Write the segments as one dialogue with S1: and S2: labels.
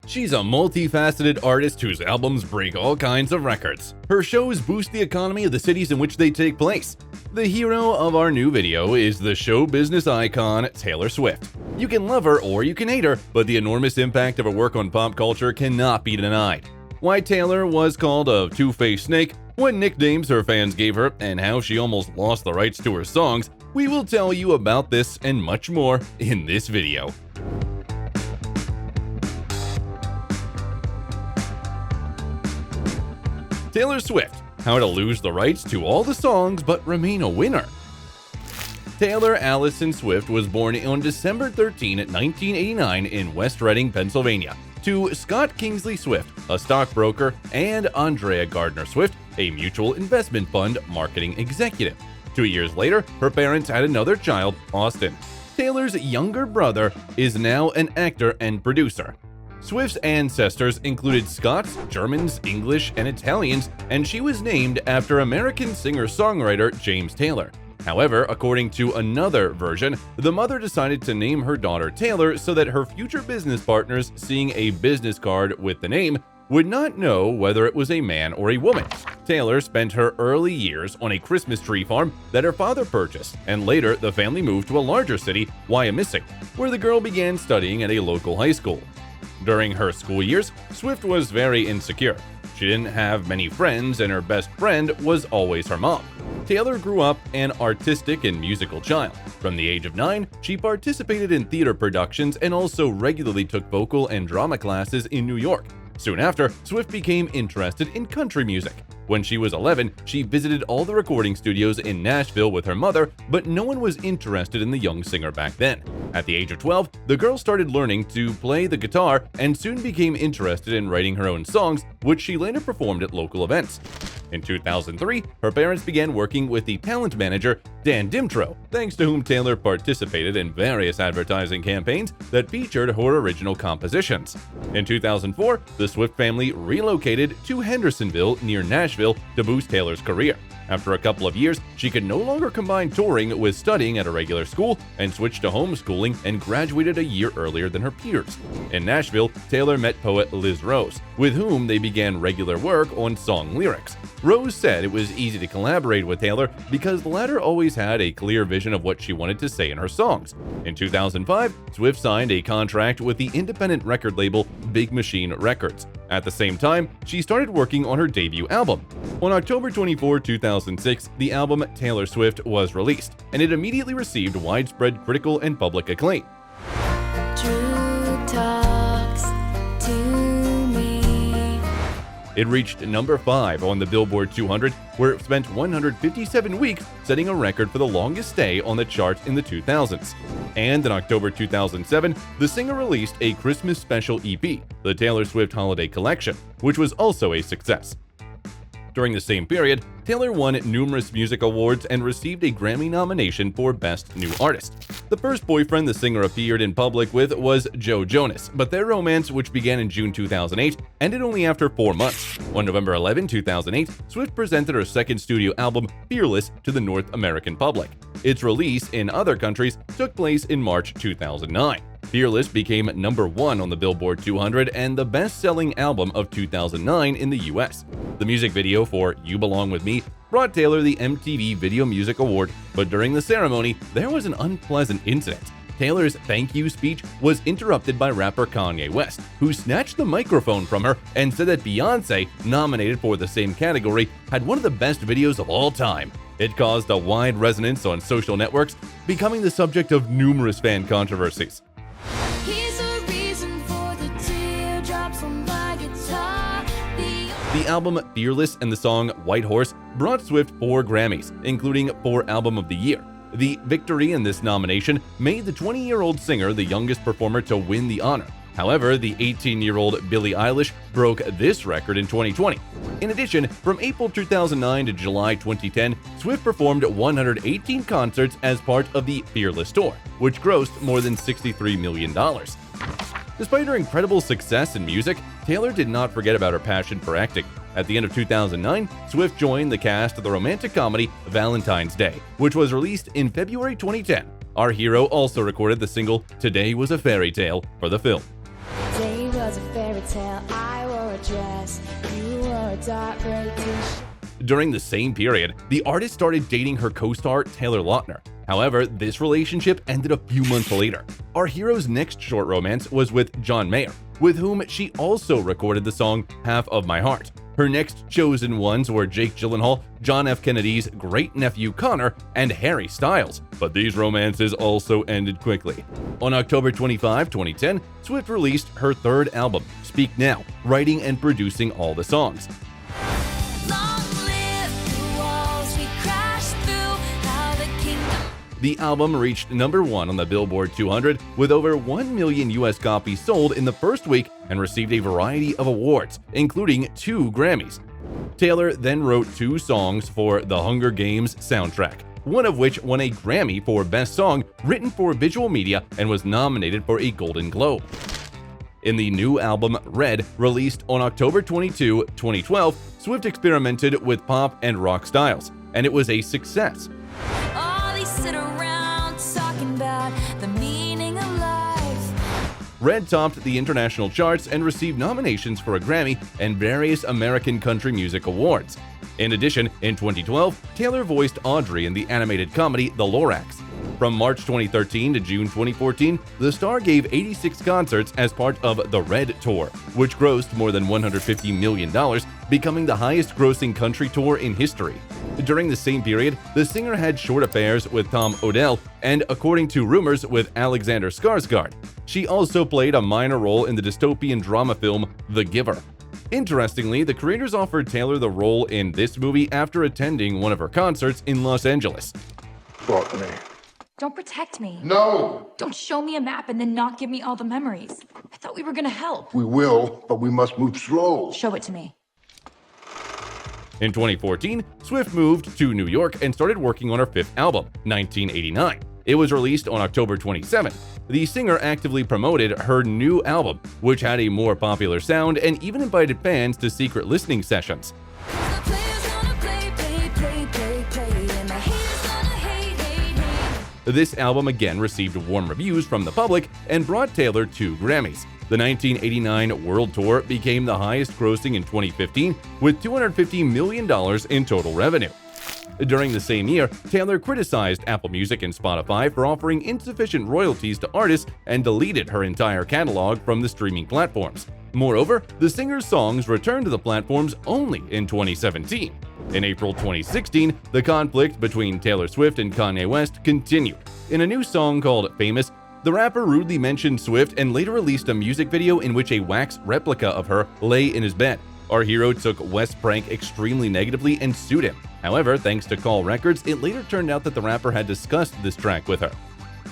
S1: She's a multifaceted artist whose albums break all kinds of records. Her shows boost the economy of the cities in which they take place. The hero of our new video is the show business icon Taylor Swift. You can love her or you can hate her, but the enormous impact of her work on pop culture cannot be denied. Why Taylor was called a two-faced snake, what nicknames her fans gave her, and how she almost lost the rights to her songs, we will tell you about this and much more in this video. Taylor Swift, how to lose the rights to all the songs but remain a winner. Taylor Allison Swift was born on December 13, 1989 in West Reading, Pennsylvania, to Scott Kingsley Swift, a stockbroker, and Andrea Gardner Swift, a mutual investment fund marketing executive. 2 years later, her parents had another child, Austin. Taylor's younger brother is now an actor and producer. Swift's ancestors included Scots, Germans, English, and Italians, and she was named after American singer-songwriter James Taylor. However, according to another version, the mother decided to name her daughter Taylor so that her future business partners, seeing a business card with the name, would not know whether it was a man or a woman. Taylor spent her early years on a Christmas tree farm that her father purchased, and later the family moved to a larger city, Wyomissing, where the girl began studying at a local high school. During her school years, Swift was very insecure. She didn't have many friends, and her best friend was always her mom. Taylor grew up an artistic and musical child. From the age of 9, she participated in theater productions and also regularly took vocal and drama classes in New York. Soon after, Swift became interested in country music. When she was 11, she visited all the recording studios in Nashville with her mother, but no one was interested in the young singer back then. At the age of 12, the girl started learning to play the guitar and soon became interested in writing her own songs, which she later performed at local events. In 2003, her parents began working with the talent manager Dan Dimtro, thanks to whom Taylor participated in various advertising campaigns that featured her original compositions. In 2004, the Swift family relocated to Hendersonville near Nashville to boost Taylor's career. After a couple of years, she could no longer combine touring with studying at a regular school and switched to homeschooling and graduated a year earlier than her peers. In Nashville, Taylor met poet Liz Rose, with whom they began regular work on song lyrics. Rose said it was easy to collaborate with Taylor because the latter always had a clear vision of what she wanted to say in her songs. In 2005, Swift signed a contract with the independent record label Big Machine Records. At the same time, she started working on her debut album. On October 24, 2006, the album Taylor Swift was released, and it immediately received widespread critical and public acclaim.
S2: True talks to me.
S1: It reached number 5 on the Billboard 200, where it spent 157 weeks, setting a record for the longest stay on the chart in the 2000s. And in October 2007, the singer released a Christmas special EP, the Taylor Swift Holiday Collection, which was also a success. During the same period, Taylor won numerous music awards and received a Grammy nomination for Best New Artist. The first boyfriend the singer appeared in public with was Joe Jonas, but their romance, which began in June 2008, ended only after 4 months. On November 11, 2008, Swift presented her second studio album, Fearless, to the North American public. Its release in other countries took place in March 2009. Fearless became number 1 on the Billboard 200 and the best-selling album of 2009 in the US. The music video for You Belong With Me brought Taylor the MTV Video Music Award, but during the ceremony, there was an unpleasant incident. Taylor's thank you speech was interrupted by rapper Kanye West, who snatched the microphone from her and said that Beyoncé, nominated for the same category, had one of the best videos of all time. It caused a wide resonance on social networks, becoming the subject of numerous fan controversies. The album Fearless and the song White Horse brought Swift 4 Grammys, including 4 Album of the Year. The victory in this nomination made the 20-year-old singer the youngest performer to win the honor. However, the 18-year-old Billie Eilish broke this record in 2020. In addition, from April 2009 to July 2010, Swift performed 118 concerts as part of the Fearless Tour, which grossed more than $63 million. Despite her incredible success in music, Taylor did not forget about her passion for acting. At the end of 2009, Swift joined the cast of the romantic comedy Valentine's Day, which was released in February 2010. Our hero also recorded the single Today Was a Fairy Tale for the film.
S2: Today was a fairy fairy tale. I wore a dress, you wore a dark gray t-shirt.
S1: During the same period, the artist started dating her co-star Taylor Lautner. However, this relationship ended a few months later. Our hero's next short romance was with John Mayer, with whom she also recorded the song Half of My Heart. Her next chosen ones were Jake Gyllenhaal, John F. Kennedy's great-nephew Connor, and Harry Styles, but these romances also ended quickly. On October 25, 2010, Swift released her third album, Speak Now, writing and producing all the songs. The album reached #1 on the Billboard 200 with over 1 million US copies sold in the first week and received a variety of awards, including 2 Grammys. Taylor then wrote 2 songs for the Hunger Games soundtrack, one of which won a Grammy for Best Song Written for Visual Media and was nominated for a Golden Globe. In the new album Red, released on October 22, 2012, Swift experimented with pop and rock styles, and it was a success. Red topped the international charts and received nominations for a Grammy and various American Country Music Awards. In addition, in 2012, Taylor voiced Audrey in the animated comedy The Lorax. From March 2013 to June 2014, the star gave 86 concerts as part of the Red Tour, which grossed more than $150 million, becoming the highest-grossing country tour in history. During the same period, the singer had short affairs with Tom Odell and, according to rumors, with Alexander Skarsgård. She also played a minor role in the dystopian drama film The Giver. Interestingly, the creators offered Taylor the role in this movie after attending one of her concerts in Los Angeles.
S3: Fuck me.
S4: Don't protect me.
S3: No!
S4: Don't show me a map and then not give me all the memories. I thought we were gonna help.
S3: We will, but we must move slow.
S4: Show it to me.
S1: In 2014, Swift moved to New York and started working on her 5th album, 1989. It was released on October 27th. The singer actively promoted her new album, which had a more popular sound and even invited fans to secret listening sessions. This album again received warm reviews from the public and brought Taylor 2 Grammys. The 1989 World Tour became the highest grossing in 2015 with $250 million in total revenue. During the same year, Taylor criticized Apple Music and Spotify for offering insufficient royalties to artists and deleted her entire catalog from the streaming platforms. Moreover, the singer's songs returned to the platforms only in 2017. In April 2016, the conflict between Taylor Swift and Kanye West continued. In a new song called Famous, the rapper rudely mentioned Swift and later released a music video in which a wax replica of her lay in his bed. Our hero took West's prank extremely negatively and sued him. However, thanks to Call Records, it later turned out that the rapper had discussed this track with her.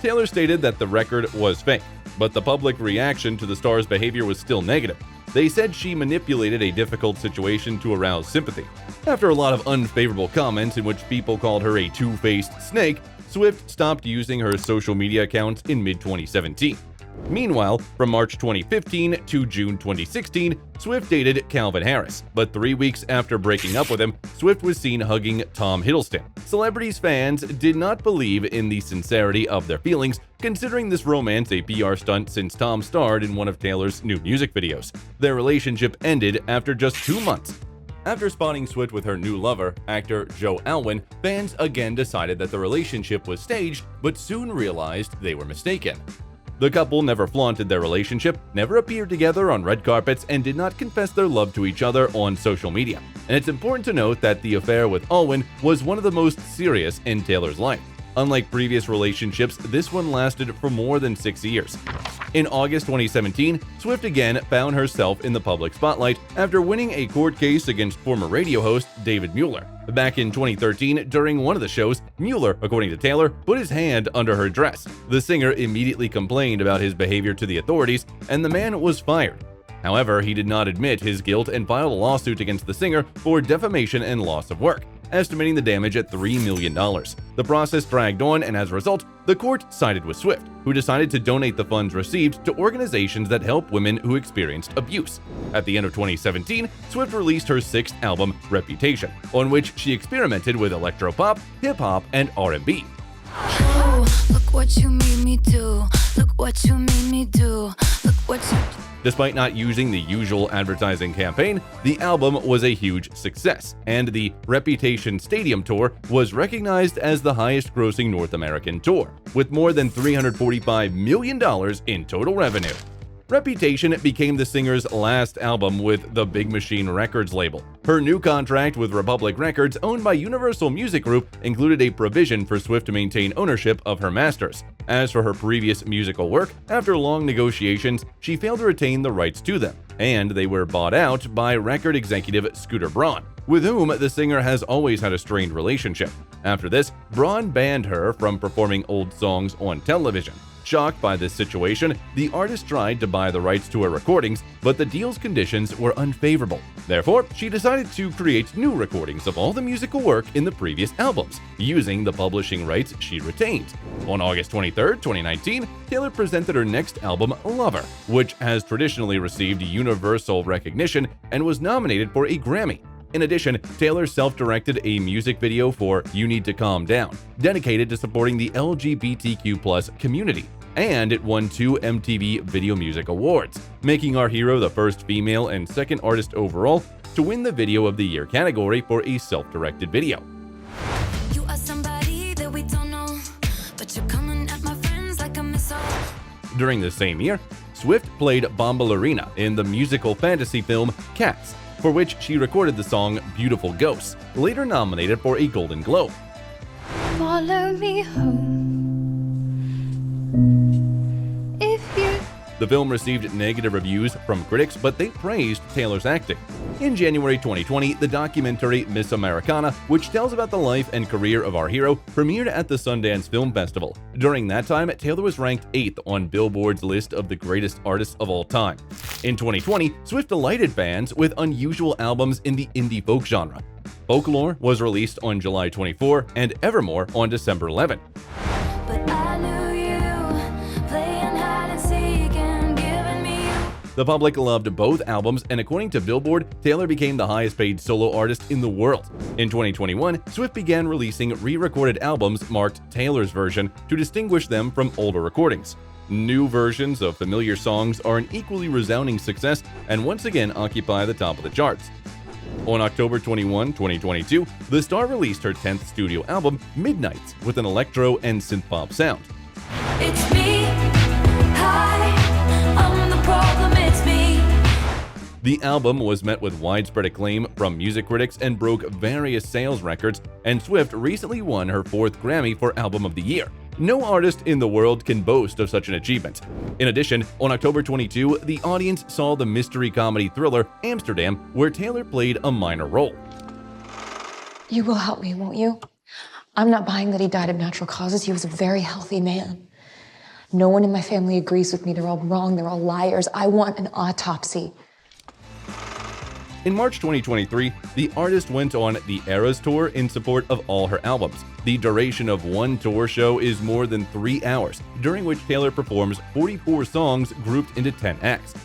S1: Taylor stated that the record was fake, but the public reaction to the star's behavior was still negative. They said she manipulated a difficult situation to arouse sympathy. After a lot of unfavorable comments in which people called her a two-faced snake, Swift stopped using her social media accounts in mid-2017. Meanwhile, from March 2015 to June 2016, Swift dated Calvin Harris, but 3 weeks after breaking up with him, Swift was seen hugging Tom Hiddleston. Celebrities' fans did not believe in the sincerity of their feelings, considering this romance a PR stunt since Tom starred in one of Taylor's new music videos. Their relationship ended after just 2 months. After spotting Swift with her new lover, actor Joe Alwyn, fans again decided that the relationship was staged, but soon realized they were mistaken. The couple never flaunted their relationship, never appeared together on red carpets, and did not confess their love to each other on social media. And it's important to note that the affair with Alwyn was one of the most serious in Taylor's life. Unlike previous relationships, this one lasted for more than 6 years. In August 2017, Swift again found herself in the public spotlight after winning a court case against former radio host David Mueller. Back in 2013, during one of the shows, Mueller, according to Taylor, put his hand under her dress. The singer immediately complained about his behavior to the authorities, and the man was fired. However, he did not admit his guilt and filed a lawsuit against the singer for defamation and loss of work, estimating the damage at $3 million. The process dragged on, and as a result, the court sided with Swift, who decided to donate the funds received to organizations that help women who experienced abuse. At the end of 2017, Swift released her 6th album, Reputation, on which she experimented with electropop, hip-hop, and R&B.
S2: Oh, look what you made me do. Look what you made me do. Look what you...
S1: Despite not using the usual advertising campaign, the album was a huge success, and the Reputation Stadium Tour was recognized as the highest-grossing North American tour, with more than $345 million in total revenue. Reputation became the singer's last album with the Big Machine Records label. Her new contract with Republic Records, owned by Universal Music Group, included a provision for Swift to maintain ownership of her masters. As for her previous musical work, after long negotiations, she failed to retain the rights to them, and they were bought out by record executive Scooter Braun, with whom the singer has always had a strained relationship. After this, Braun banned her from performing old songs on television. Shocked by this situation, the artist tried to buy the rights to her recordings, but the deal's conditions were unfavorable. Therefore, she decided to create new recordings of all the musical work in the previous albums, using the publishing rights she retained. On August 23, 2019, Taylor presented her next album, Lover, which has traditionally received universal recognition and was nominated for a Grammy. In addition, Taylor self-directed a music video for You Need to Calm Down, dedicated to supporting the LGBTQ+ community, and it won 2 MTV Video Music Awards, making our hero the first female and second artist overall to win the Video of the Year category for a self-directed video.
S5: You are somebody that we don't know, but you're coming at my friends like a missile.
S1: During the same year, Swift played Bombalurina in the musical fantasy film Cats, for which she recorded the song Beautiful Ghosts, later nominated for a Golden Globe.
S2: Follow me home. If you
S1: The film received negative reviews from critics, but they praised Taylor's acting. In January 2020, the documentary Miss Americana, which tells about the life and career of our hero, premiered at the Sundance Film Festival. During that time, Taylor was ranked 8th on Billboard's list of the greatest artists of all time. In 2020, Swift delighted fans with unusual albums in the indie folk genre. Folklore was released on July 24 and Evermore on December 11.
S5: But I knew you, playing hide and seek and giving me you.
S1: The public loved both albums, and according to Billboard, Taylor became the highest-paid solo artist in the world. In 2021, Swift began releasing re-recorded albums marked Taylor's version to distinguish them from older recordings. New versions of familiar songs are an equally resounding success and once again occupy the top of the charts. On October 21, 2022, the star released her 10th studio album, Midnights, with an electro and synth-pop sound.
S5: It's me, hi, I'm the problem, it's me.
S1: The album was met with widespread acclaim from music critics and broke various sales records, and Swift recently won her 4th Grammy for Album of the Year. No artist in the world can boast of such an achievement. In addition, on October 22, the audience saw the mystery comedy thriller Amsterdam, where Taylor played a minor role.
S6: You will help me, won't you? I'm not buying that he died of natural causes. He was a very healthy man. No one in my family agrees with me. They're all wrong. They're all liars. I want an autopsy.
S1: In March 2023, the artist went on the Eras Tour in support of all her albums. The duration of one tour show is more than 3 hours, during which Taylor performs 44 songs grouped into 10 acts.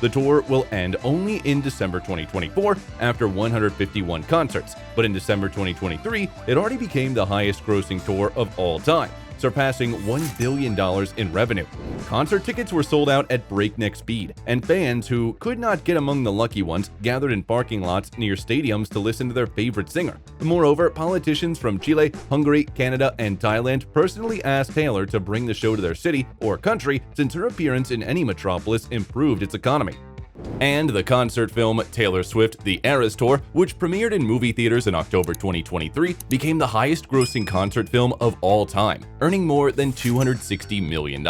S1: The tour will end only in December 2024 after 151 concerts, but in December 2023, it already became the highest-grossing tour of all time, surpassing $1 billion in revenue. Concert tickets were sold out at breakneck speed, and fans who could not get among the lucky ones gathered in parking lots near stadiums to listen to their favorite singer. Moreover, politicians from Chile, Hungary, Canada, and Thailand personally asked Taylor to bring the show to their city or country, since her appearance in any metropolis improved its economy. And the concert film Taylor Swift: The Eras Tour, which premiered in movie theaters in October 2023, became the highest-grossing concert film of all time, earning more than $260 million.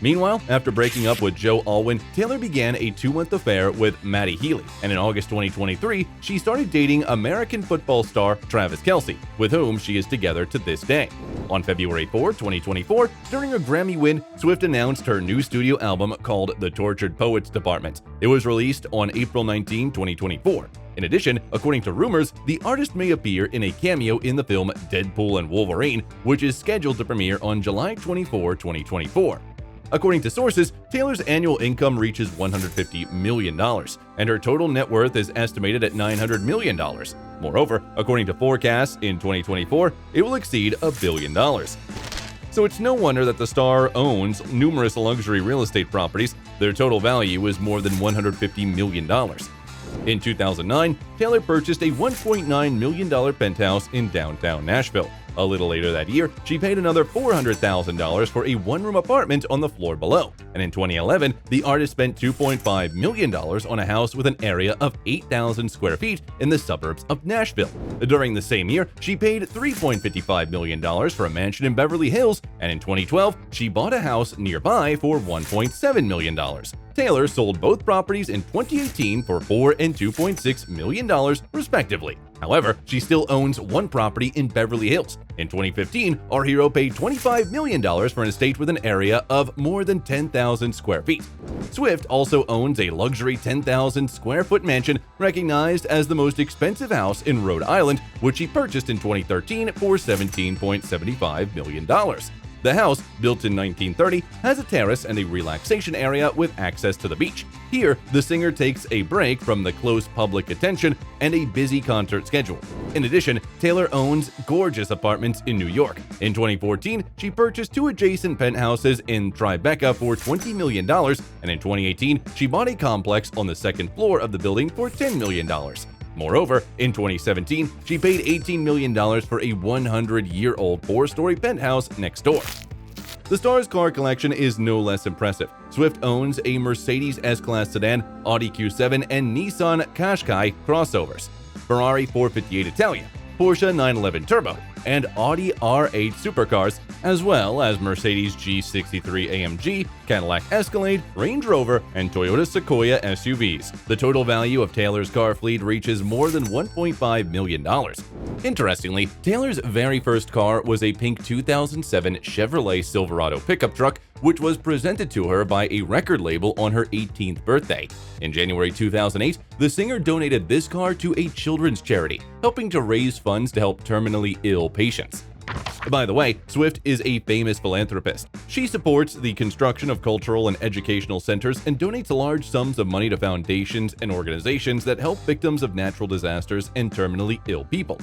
S1: Meanwhile, after breaking up with Joe Alwyn, Taylor began a 2-month affair with Maddie Healy, and in August 2023, she started dating American football star Travis Kelce, with whom she is together to this day. On February 4, 2024, during a Grammy win, Swift announced her new studio album called The Tortured Poets Department. It was released on April 19, 2024. In addition, according to rumors, the artist may appear in a cameo in the film Deadpool and Wolverine, which is scheduled to premiere on July 24, 2024. According to sources, Taylor's annual income reaches $150 million, and her total net worth is estimated at $900 million. Moreover, according to forecasts, in 2024, it will exceed $1 billion. so it's no wonder that the star owns numerous luxury real estate properties. Their total value is more than $150 million. In 2009, Taylor purchased a $1.9 million penthouse in downtown Nashville. A little later that year, she paid another $400,000 for a one-room apartment on the floor below. And in 2011, the artist spent $2.5 million on a house with an area of 8,000 square feet in the suburbs of Nashville. During the same year, she paid $3.55 million for a mansion in Beverly Hills, and in 2012, she bought a house nearby for $1.7 million. Taylor sold both properties in 2018 for $4 and $2.6 million, respectively. However, she still owns one property in Beverly Hills. In 2015, our hero paid $25 million for an estate with an area of more than 10,000 square feet. Swift also owns a luxury 10,000 square foot mansion recognized as the most expensive house in Rhode Island, which she purchased in 2013 for $17.75 million. The house, built in 1930, has a terrace and a relaxation area with access to the beach. Here, the singer takes a break from the close public attention and a busy concert schedule. In addition, Taylor owns gorgeous apartments in New York. In 2014, she purchased 2 adjacent penthouses in Tribeca for $20 million, and in 2018, she bought a complex on the second floor of the building for $10 million. Moreover, in 2017, she paid $18 million for a 100-year-old 4-story penthouse next door. The star's car collection is no less impressive. Swift owns a Mercedes S-Class sedan, Audi Q7, and Nissan Qashqai crossovers, Ferrari 458 Italia, Porsche 911 Turbo, and Audi R8 supercars, as well as Mercedes G63 AMG, Cadillac Escalade, Range Rover, and Toyota Sequoia SUVs. The total value of Taylor's car fleet reaches more than $1.5 million. Interestingly, Taylor's very first car was a pink 2007 Chevrolet Silverado pickup truck, which was presented to her by a record label on her 18th birthday. In January 2008, the singer donated this car to a children's charity, helping to raise funds to help terminally ill patients. By the way, Swift is a famous philanthropist. She supports the construction of cultural and educational centers and donates large sums of money to foundations and organizations that help victims of natural disasters and terminally ill people.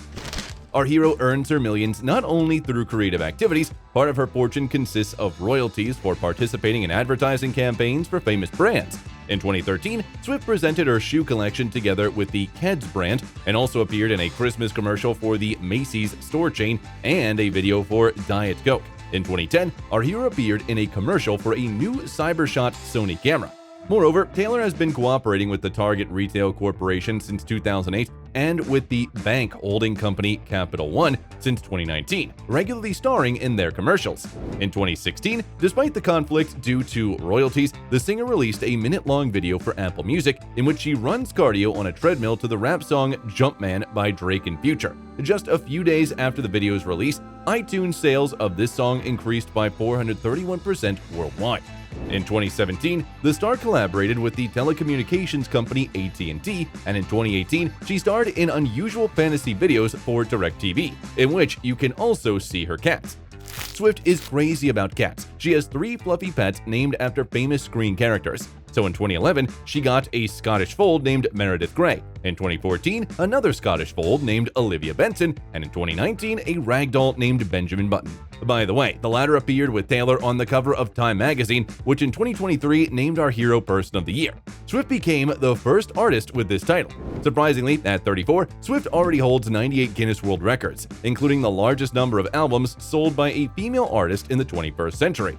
S1: Our hero earns her millions not only through creative activities. Part of her fortune consists of royalties for participating in advertising campaigns for famous brands. In 2013, Swift presented her shoe collection together with the Keds brand and also appeared in a Christmas commercial for the Macy's store chain and a video for Diet Coke. In 2010, our hero appeared in a commercial for a new CyberShot Sony camera. Moreover, Taylor has been cooperating with the Target Retail Corporation since 2008 and with the bank holding company Capital One since 2019, regularly starring in their commercials. In 2016, despite the conflict due to royalties, the singer released a minute-long video for Apple Music in which she runs cardio on a treadmill to the rap song Jumpman by Drake and Future. Just a few days after the video's release, iTunes sales of this song increased by 431% worldwide. In 2017, the star collaborated with the telecommunications company AT&T, and in 2018, she starred in unusual fantasy videos for DirecTV, in which you can also see her cats. Swift is crazy about cats. She has 3 fluffy pets named after famous screen characters. So in 2011, she got a Scottish fold named Meredith Grey. In 2014, another Scottish fold named Olivia Benson, and in 2019, a ragdoll named Benjamin Button. By the way, the latter appeared with Taylor on the cover of Time magazine, which in 2023 named our hero Person of the Year. Swift became the first artist with this title. Surprisingly, at 34, Swift already holds 98 Guinness World Records, including the largest number of albums sold by a female artist in the 21st century.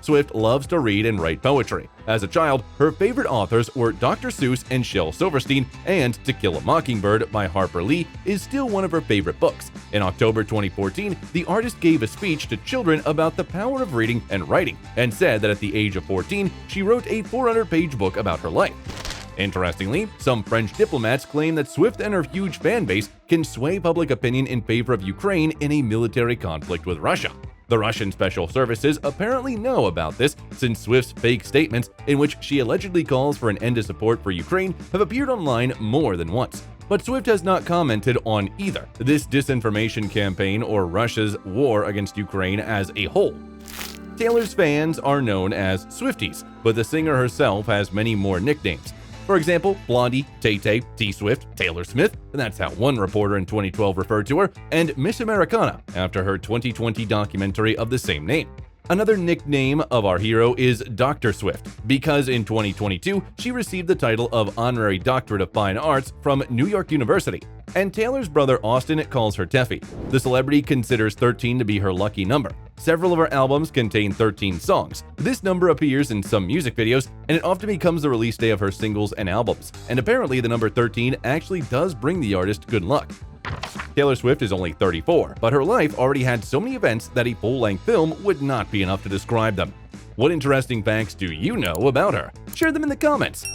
S1: Swift loves to read and write poetry. As a child, her favorite authors were Dr. Seuss and Shel Silverstein, and To Kill a Mockingbird by Harper Lee is still one of her favorite books. In October 2014, the artist gave a speech to children about the power of reading and writing, and said that at the age of 14, she wrote a 400-page book about her life. Interestingly, some French diplomats claim that Swift and her huge fan base can sway public opinion in favor of Ukraine in a military conflict with Russia. The Russian special services apparently know about this, since Swift's fake statements, in which she allegedly calls for an end to support for Ukraine, have appeared online more than once. But Swift has not commented on either this disinformation campaign or Russia's war against Ukraine as a whole. Taylor's fans are known as Swifties, but the singer herself has many more nicknames. For example, Blondie, Tay-Tay, T-Swift, Taylor Smith, and that's how one reporter in 2012 referred to her, and Miss Americana after her 2020 documentary of the same name. Another nickname of our hero is Dr. Swift, because in 2022, she received the title of Honorary Doctorate of Fine Arts from New York University, and Taylor's brother Austin calls her Teffy. The celebrity considers 13 to be her lucky number. Several of her albums contain 13 songs. This number appears in some music videos, and it often becomes the release day of her singles and albums, and apparently the number 13 actually does bring the artist good luck. Taylor Swift is only 34, but her life already had so many events that a full-length film would not be enough to describe them. What interesting facts do you know about her? Share them in the comments.